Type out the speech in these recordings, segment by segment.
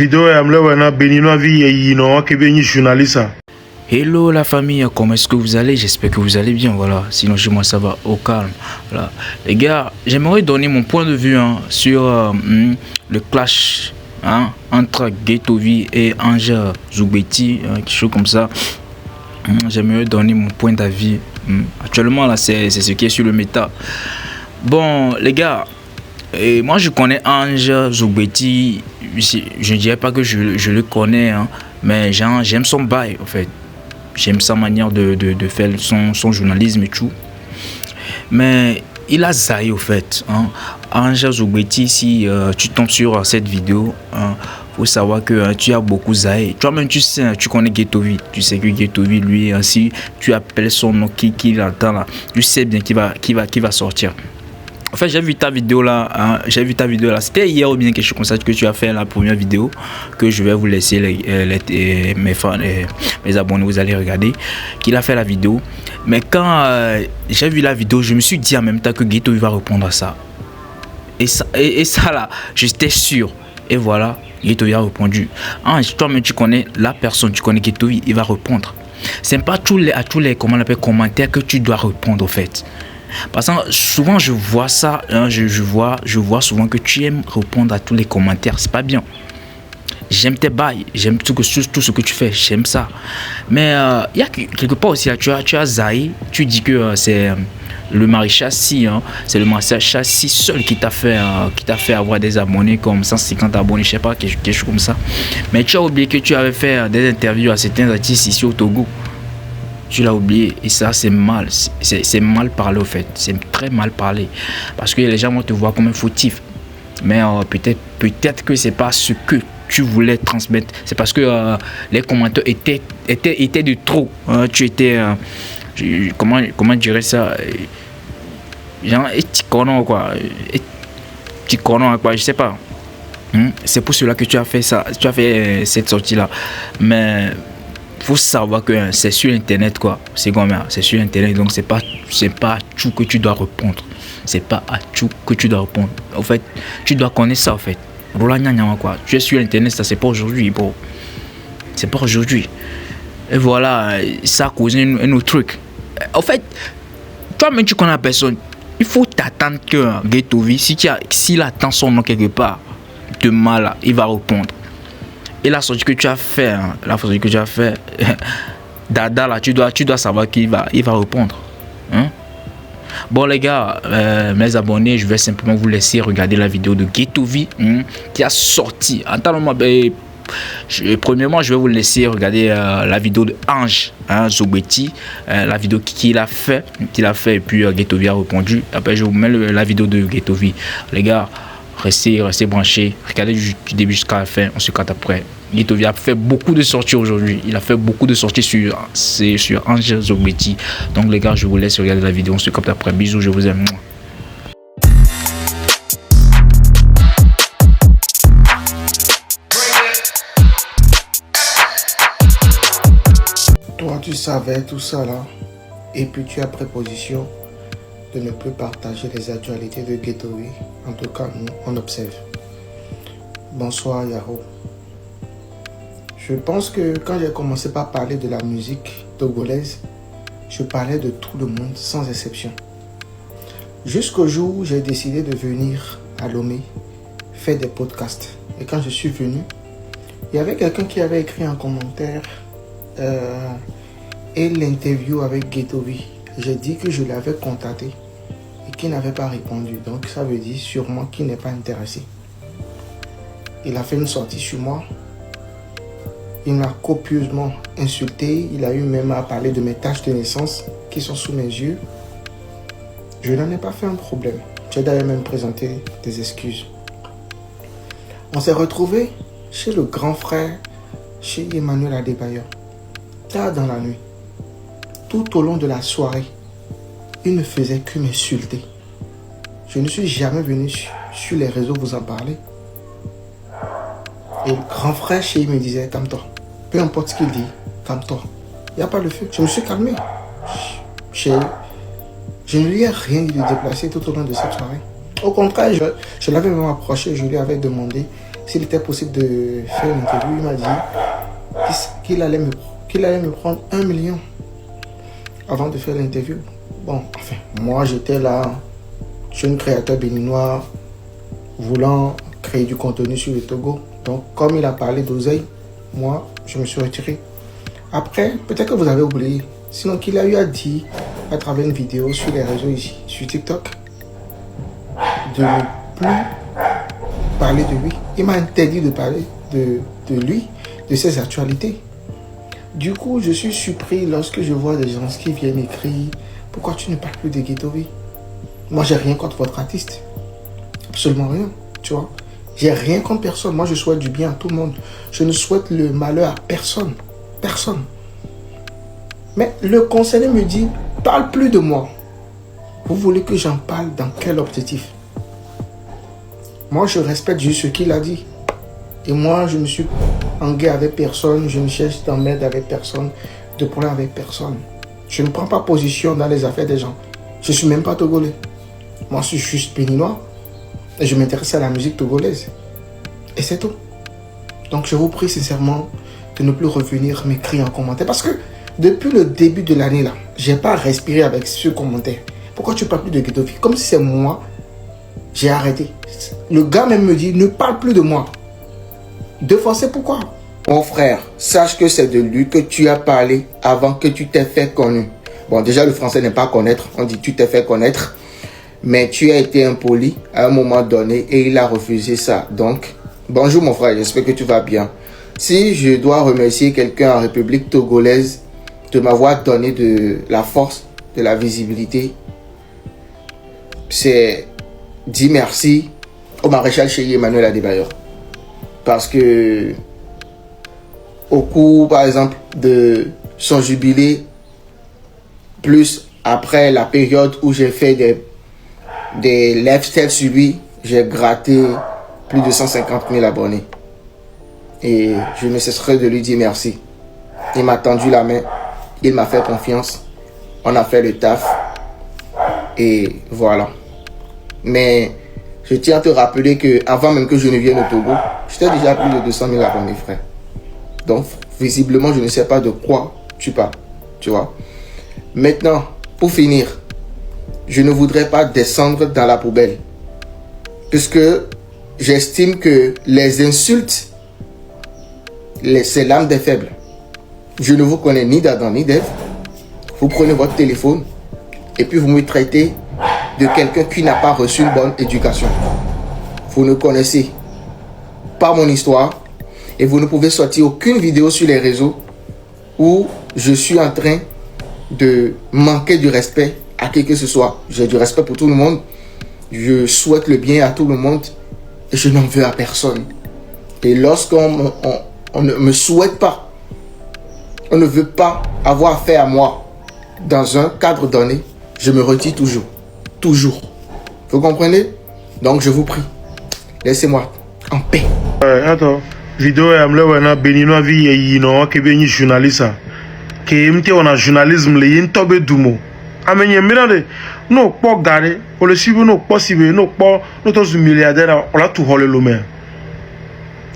Vidéo ya mlewana béninois vie yino que bien journaliste. Hello la famille, comment est-ce que vous allez? J'espère que vous allez bien, voilà. Sinon chez moi ça va au calme. Voilà. Les gars, j'aimerais donner mon point de vue sur le clash entre Ghetto-V et Ange Zoubeti, quelque chose comme ça. J'aimerais donner mon point d'avis. Actuellement là c'est ce qui est sur le méta. Bon les gars, et moi je connais Ange Zoubeti. Je ne dirais pas que je le connais, mais j'aime son bail en fait. J'aime sa manière de faire son journalisme et tout. Mais il a zaï au fait. Ange Zoubeti, si tu tombes sur cette vidéo, faut savoir que tu as beaucoup zaï. Toi-même tu sais, tu connais Ghetto-V. Tu sais que Ghetto-V, lui, si tu appelles son nom qu'il entend là, tu sais bien qu'il va sortir. En fait, j'ai vu ta vidéo là, C'était hier ou bien quelque chose comme ça que tu as fait la première vidéo que je vais vous laisser mes fans, mes abonnés, vous allez regarder. Qu'il a fait la vidéo. Mais quand j'ai vu la vidéo, je me suis dit en même temps que Ghetto va répondre à ça. Et ça là, j'étais sûr. Et voilà, Ghetto a répondu. Toi-même tu connais la personne, tu connais Ghetto, il va répondre. C'est pas à tous les commentaires que tu dois répondre au fait. Parce que souvent je vois ça, je vois souvent que tu aimes répondre à tous les commentaires, c'est pas bien. J'aime tes bails, j'aime tout ce que tu fais, j'aime ça. Mais il y a quelque part aussi là, tu as zaï, tu dis que c'est le maréchal Si, c'est le maréchal Si seul qui t'a fait avoir des abonnés comme 150 abonnés, je sais pas, quelque chose comme ça. Mais tu as oublié que tu avais fait des interviews à certains artistes ici au Togo. Tu l'as oublié et ça c'est mal, c'est mal parlé au fait, c'est très mal parlé parce que les gens vont te voir comme un fautif. Mais peut-être que c'est pas ce que tu voulais transmettre, c'est parce que les commentaires étaient de trop. Tu étais comment dirais ça, genre éticonon quoi, je sais pas. C'est pour cela que tu as fait ça, tu as fait cette sortie là, mais faut savoir que c'est sur internet quoi, c'est comme ça, c'est sur internet, donc c'est pas à tout que tu dois répondre, en fait tu dois connaître ça en fait. Quoi, tu es sur internet, ça c'est pas aujourd'hui, bro, c'est pas aujourd'hui. Et voilà, ça a causé un autre truc. En fait, toi-même tu connais la personne, il faut t'attendre que Ghetto-V, s'il attend son nom quelque part de mal, il va répondre. Et la sortie que tu as fait, Dada là, tu dois savoir qu'il va répondre. Bon les gars, mes abonnés, je vais simplement vous laisser regarder la vidéo de Ghetto-V qui a sorti. Attends-moi, premièrement, je vais vous laisser regarder la vidéo de Ange Zoubeti, la vidéo qu'il a fait, et puis Ghetto-V a répondu. Après, je vous mets la vidéo de Ghetto-V. Les gars, restez branchés, regardez du début jusqu'à la fin, on se capte après. Ghetto-V a fait beaucoup de sorties aujourd'hui, il a fait beaucoup de sorties sur Ange Zoubeti. Donc les gars, je vous laisse regarder la vidéo, on se capte après. Bisous, je vous aime. Toi, tu savais tout ça là, et puis tu as pris position de ne plus partager les actualités de Ghetto-V. En tout cas, nous, on observe. Bonsoir, Yahoo. Je pense que quand j'ai commencé par parler de la musique togolaise, je parlais de tout le monde, sans exception. Jusqu'au jour où j'ai décidé de venir à Lomé faire des podcasts. Et quand je suis venu, il y avait quelqu'un qui avait écrit un commentaire et l'interview avec Ghetto-V. J'ai dit que je l'avais contacté et qu'il n'avait pas répondu. Donc ça veut dire sûrement qu'il n'est pas intéressé. Il a fait une sortie sur moi. Il m'a copieusement insulté. Il a eu même à parler de mes taches de naissance qui sont sous mes yeux. Je n'en ai pas fait un problème. J'ai d'ailleurs même présenté des excuses. On s'est retrouvés chez le grand frère, chez Emmanuel Adebayor, tard dans la nuit. Tout au long de la soirée, il ne faisait que m'insulter. Je ne suis jamais venu sur les réseaux vous en parler. Et le grand frère chez lui me disait, calme-toi. Peu importe ce qu'il dit, calme-toi. Il n'y a pas le feu. Je me suis calmé. Je ne lui ai rien dit de déplacer tout au long de cette soirée. Au contraire, je l'avais même approché, je lui avais demandé s'il était possible de faire une interview. Il m'a dit qu'il allait me prendre 1 million avant de faire l'interview. Bon, enfin, moi j'étais là, jeune créateur béninois, voulant créer du contenu sur le Togo. Donc, comme il a parlé d'oseille, moi, je me suis retiré. Après, peut-être que vous avez oublié. Sinon, qu'il a eu à dire, à travers une vidéo sur les réseaux ici, sur TikTok, de ne plus parler de lui. Il m'a interdit de parler de lui, de ses actualités. Du coup, je suis surpris lorsque je vois des gens qui viennent écrire « Pourquoi tu ne parles plus de Ghetto V ?» Moi, j'ai rien contre votre artiste. Absolument rien, tu vois. J'ai rien contre personne. Moi, je souhaite du bien à tout le monde. Je ne souhaite le malheur à personne. Personne. Mais le conseiller me dit « Parle plus de moi. » Vous voulez que j'en parle dans quel objectif? Moi, je respecte juste ce qu'il a dit. Et moi, je ne suis en guerre avec personne. Je ne cherche d'emmerde avec personne, de problème avec personne. Je ne prends pas position dans les affaires des gens. Je ne suis même pas togolais. Moi, je suis juste béninois. Et je m'intéresse à la musique togolaise. Et c'est tout. Donc, je vous prie sincèrement de ne plus revenir m'écrire en commentaire. Parce que depuis le début de l'année, là, je n'ai pas respiré avec ce commentaire. Pourquoi tu ne parles plus de Ghetto V? Comme si c'est moi, j'ai arrêté. Le gars même me dit, ne parle plus de moi. Deux fois, c'est pourquoi? Mon frère, sache que c'est de lui que tu as parlé avant que tu t'aies fait connu. Bon, déjà, le français n'est pas connaître. On dit tu t'es fait connaître. Mais tu as été impoli à un moment donné et il a refusé ça. Donc, bonjour mon frère, j'espère que tu vas bien. Si je dois remercier quelqu'un en République togolaise de m'avoir donné de la force, de la visibilité, c'est dire merci au maréchal Chéri Emmanuel Adebayor. Parce que au cours, par exemple, de son jubilé, plus après la période où j'ai fait des lifestyles sur lui, j'ai gratté plus de 150 000 abonnés. Et je ne cesserai de lui dire merci. Il m'a tendu la main, il m'a fait confiance, on a fait le taf, et voilà. Mais je tiens à te rappeler que avant même que je ne vienne au Togo, j'étais déjà à plus de 200 000 abonnés, frère. Donc, visiblement, je ne sais pas de quoi tu parles, tu vois. Maintenant, pour finir, je ne voudrais pas descendre dans la poubelle. Puisque j'estime que les insultes, c'est l'âme des faibles. Je ne vous connais ni d'Adam ni d'Ève. Vous prenez votre téléphone et puis vous me traitez de quelqu'un qui n'a pas reçu une bonne éducation. Vous ne connaissez pas mon histoire et vous ne pouvez sortir aucune vidéo sur les réseaux où je suis en train de manquer du respect à qui que ce soit. J'ai du respect pour tout le monde. Je souhaite le bien à tout le monde et je n'en veux à personne. Et lorsqu'on ne me souhaite pas, on ne veut pas avoir affaire à moi dans un cadre donné, je me retire toujours. Toujours. Vous comprenez? Donc je vous prie, laissez-moi en paix. Attends, vidéo est amlé béninois vie et non que béni journaliste que m'te on a journalisme le yin tobe dumo. Amenye mirande no po gare o le sibo no possible no po no to milliardaire on la tout holé lomé.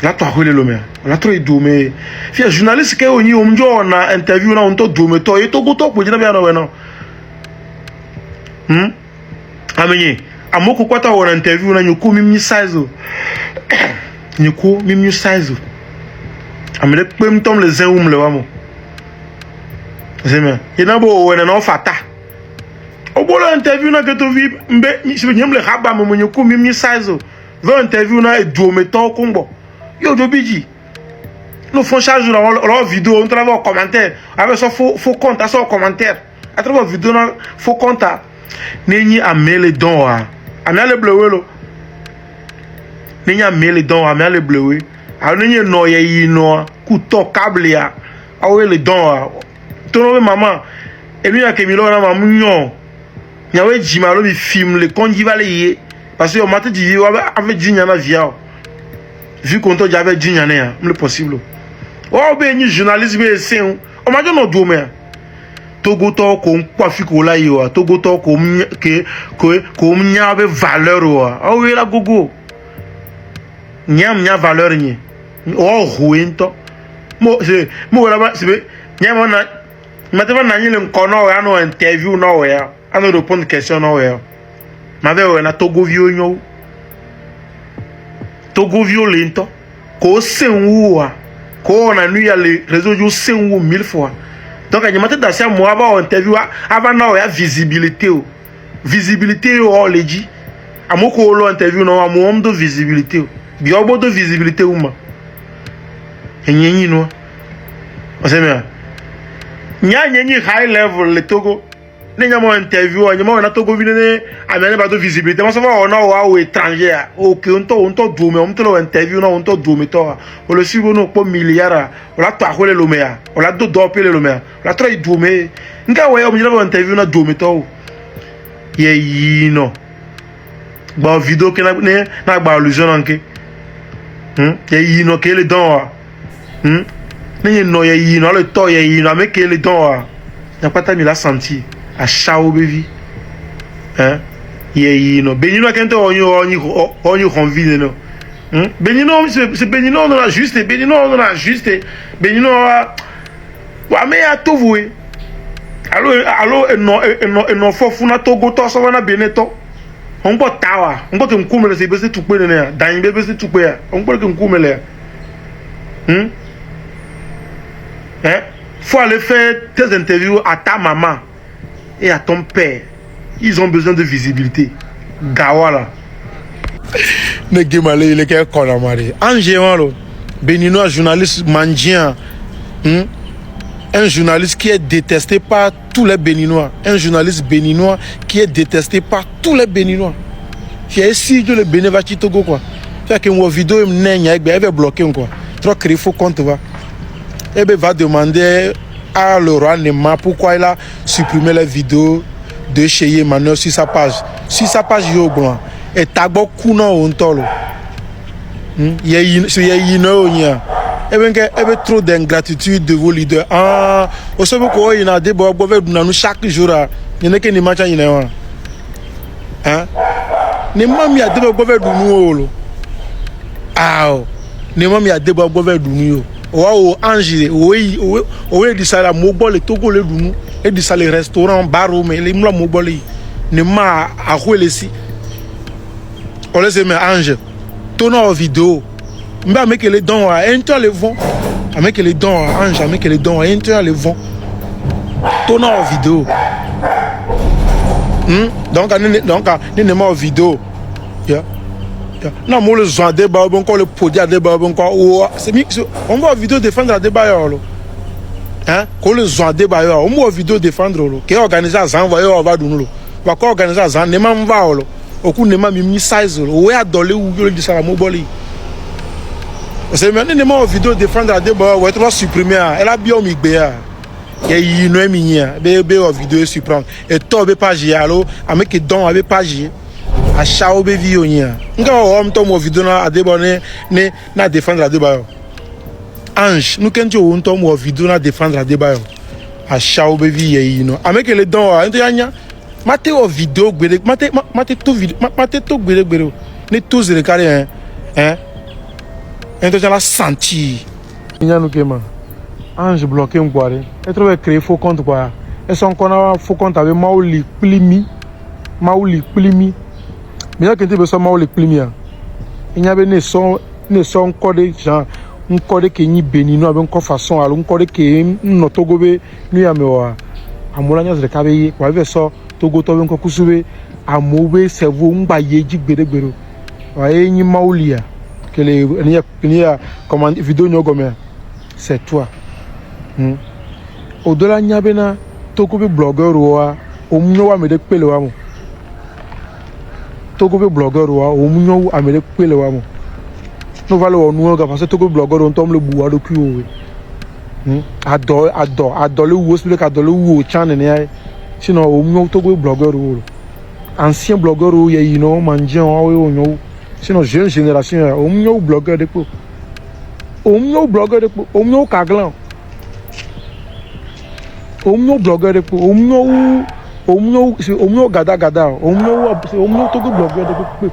La to holé lomé. La to dume. Fi journaliste ke oni o mjo na interview na on to dume to e to go to po jina bia no we no. Amenye amoko kwata on interview na nyuko mimi size. Nyuko mimi size. Amele pem tom le zen le wamo. Zeme. Ina bo wena no fata. Obolo interview na Ghetto V mbe nyem le haba mo nyuko mimi size. Ve interview na e dume to kombo. Yo Jobiji. Nous font charge leur vidéo, on travaille en commentaire. Avec ça, faut compte à ça en commentaire. À travers la vidéo, faut compte à. N'est-ce pas les dons à. Amia le bleu. N'est-ce pas les dons à. Amia le bleu. Alors, n'est-ce pas noyé, non. Couteau, câble, ya. Ah oui, les dons à. Ton nom, maman. Et nous, il y a que Milo, maman, mignon. Il y a un Jimalo, il filme les conjivaliers. Parce que au matin, il y avait Jinyana via. Vu qu'on t'a dit avec Jinyana, c'est possible. Oh, ben, ni journalisme, c'est un. On m'a dit non, domaine. Togo to ko kwafi ko la yo Togo to ko nya be valeur o ah oui la gogo nyam nya valeur nye o huento mo wala ba sibe nyam na mateva na nyile nkono ya no interview no ya ano répondre question no ya ma ve na togo vio lento ko senwa ko na nu ya le réseau yo senwa 1000 fois donc a nyamate da sia mo aba interview aba na ya visibilité o le dit amoko lo interview no amo do visibilité bi obo do visibilité uma enyenyi no oseme nyenyi high level le Togo ne nyamo interview nyamo na Togo vine amene ba do visibilité mo so va ona o étranger o ke onto do me onto lo interview no onto do me to o le sibo no po milliard o la to akole lo me ya o la do pele lo me ya o la tro do me nga we o mi na interview na do me to ye yino ba video ke na gba illusion anke ye yino ke le don ne no ye yino le to ye yino me ke le don na pata mi la senti a chao bevi ye yino benino kento onyu convine no benino c'est benino on a juste benino wa me a to voué allo no fofuna Togo to so na beneto on peut tawa on peut nkumele se bese tukpe ne dan be bese tukpe ya on peut nkumele faut aller faire tes interviews à ta maman et à ton père. Ils ont besoin de visibilité. Gawala. Ne gemale il est quel conamari. Angélo béninois journaliste mandien. Un journaliste qui est détesté par tous les Béninois. Un journaliste béninois qui est détesté par tous les Béninois. Si ici le Bénin va Togo quoi. Fait que mon vidéo est bloqué quoi. Trop créé faux compte va. Et ben va demander à le roi Nema pourquoi il a supprimé les vidéos de chez Emmanuel sur sa page. Sur sa page Yoblan. Et tagbo kuno ontolo. Il y a et bien trop d'ingratitude de vos leaders. Au sein de il y a des nous chaque jour. Il y a des matchs qui sont ne mami a des nous. Ne mami a des nous. Wow, Angers, oui, dit ça la mobile Togo le Dounou, et dit ça les restaurants, bars, mais les mla mobile, ne m'a à rouler ici. On les aime Angers, tourne en vidéo, mais avec les dons à entrer les vents, avec les dons à Angers, avec les dons à entrer les vents, tourne en vidéo. Donc, ne m'a en vidéo. Non, moi le zoin débat, encore le podium débat, encore on va vidéo défendre la débat quand le zoin débat, on va vidéo défendre qui organise à Zan, on va donner va quoi organiser à Zan, ne m'en va au coup ne m'a mis size, ouais à dollar ou le dit ça la mobile. C'est maintenant ne m'a vidéo défendre la débat, ouais tu vas supprimer, elle a bien mis béa. Il y a une minia, bébé vidéo supprime et toi be page allo, avec don avec page. A chao be vionia nga o to mo video na adebone ne na défendre la débat Ange nous quand on to mo video na défendre la débat a chao be vie no avec les dons ento yanya mate o video gbere mate to video mate to gbere ne tous les carré ento la senti nya no kema Ange bloqué ngware et trouver créer faux compte quoi et son qu'on faux compte avec Mauli Plimi mais là quand tu veux seulement les plumiers il y avait ne sont code genre un code qui ni béninois avec une façon alors un code qui no togobe ni amewa amolanya zle kabe kwa ve so togo to nko kusube amobe servo ngba yeji gbedegbero wa enyi maulia que les comment vidéo nyogome c'est toi au-delà nyabena togobe blogueur wa omnyo wa mede pele wa mo Togo be blogueur wa o munyo amele pele wa mo no vale o nu ga parce Togo blogueur on tom le buwa do ku o adore le wo spele ka adore wo channel ne sinon o munyo Togo blogueur o ancien blogueur o ye no manjian o nyo sinon jeune génération o munyo blogueur de po o munyo kaglan o munyo blogueur de po o munyo gada o munyo Togo blogueur de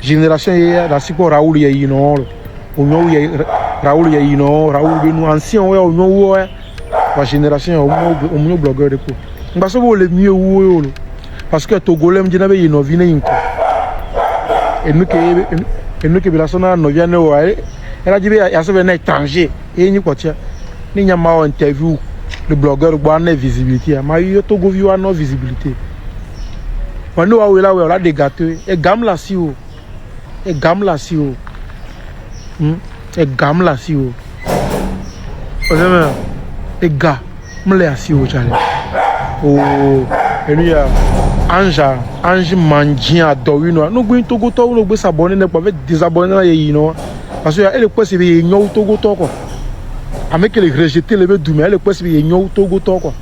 génération la sipo Raoul ya ino onyo ya Raoul ya ino Raoul be nu ancien we onyo wo la génération onyo blogueur de ko ngba so bo le mieux wo parce que togolais mjina be ino vine inko enuke bila sona no via ne wa era jibe ya so be na étranger e nyi kotia ni nya ma interview le blogueur bo na visibilité ma yo togo vi wa no visibilité wanu wa wela we la de gâteau e gam la si o e gam la si o e gam la si o ozema e ga mle asi o chale o enu ya ange manjia dowino no gbe togo to no gbe s'abonner ne pas désabonner na yi no parce que elle peut se be nyo togo to ko avec les rejeter le be mais elle peut se be nyo togo to ko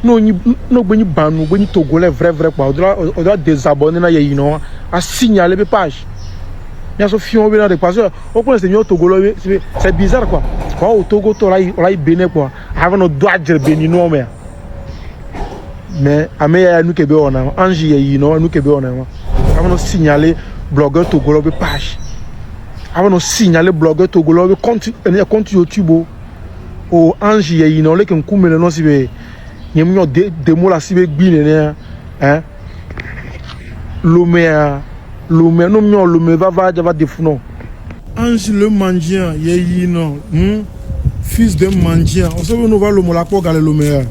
no gbe ni banu gbe ni togolais vrai quoi on doit désabonner na yi no a signaler be page bien so fion be na de parce que on peut se nyo togolais c'est bizarre quoi au togo to là il béné quoi avant no doit dire béni no mais ameya nous kebe ona anji yi no nous kebe ona avant no signaler blogueur togolo be page avant no signaler blogueur togolo be compte YouTube o anji yi no le ken kumele no sibe nyemnyo demo la sibe gbine ne hein lomé no mnyo lomé va defuno anji le mendiant yi no fils de mendiant on se nous va le mola pour galer lomé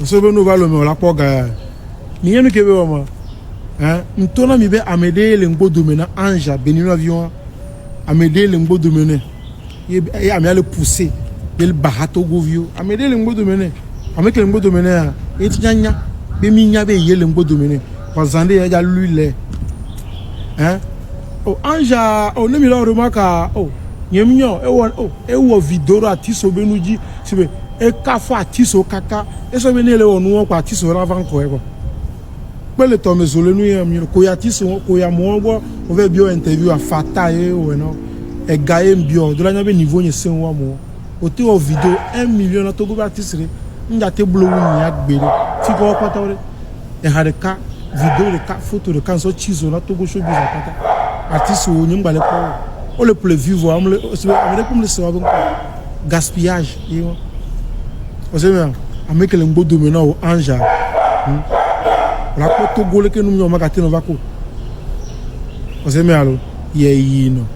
on se veut nous voir le la poga ni yenu kebe wama hein ntona mi be amede le ngbo domena anja benino avion amede le ngbo domene e amia le pousser le bahato govio amede le ngbo domene ameke le ngbo domene e tinyanya be minya be ye le ngbo domene kwazande ya ja lule hein o anja o ne mi la remaka o nyemnyo e wo vidoro atiso benuji sibe e ka fo atiso kaka e so be ne le wonu won pa atiso ra van ko e ko pele to mezole nu ya mi ko ya atiso ko ya mo go o ve bio interview a fata e o no e gaye mbio do la nya be niveau nye sen wa mo o te o video 1 million na to go artiste re nja te blow ni agbere ti ko pata ore e ha de ka video de ka photo de kan so chizo na to go show bizarre pata artiste o nyim bale ko o le plus vivre am le comme le savoir gaspillage yo o se me ameke le ngbo domena o anja la ko to gole ke nu nyo makate no vako o se me alo ye yi no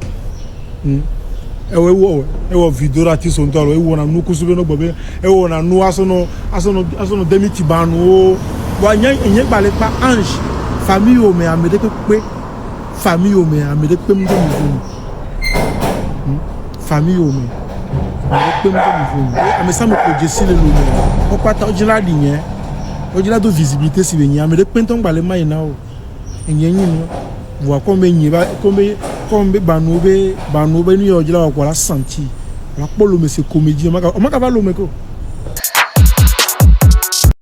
e wo video ra ti so ntoro e wo na nu kusube no gbobe e wo na nu aso no demiti banu o wa nya enye gbale pa ange famille o me amede pe famille o me amede pe mdo mi famille o me pe mdo mi ame sa me ko jesi le lo o pata ojila di yen ojila do visibilité si be yin amede pe ton gbale mai na o enye yin no wa ko me yin ba ko me banu be ni ojila wa ko la santi la polo me se comédie o maka va lo me ko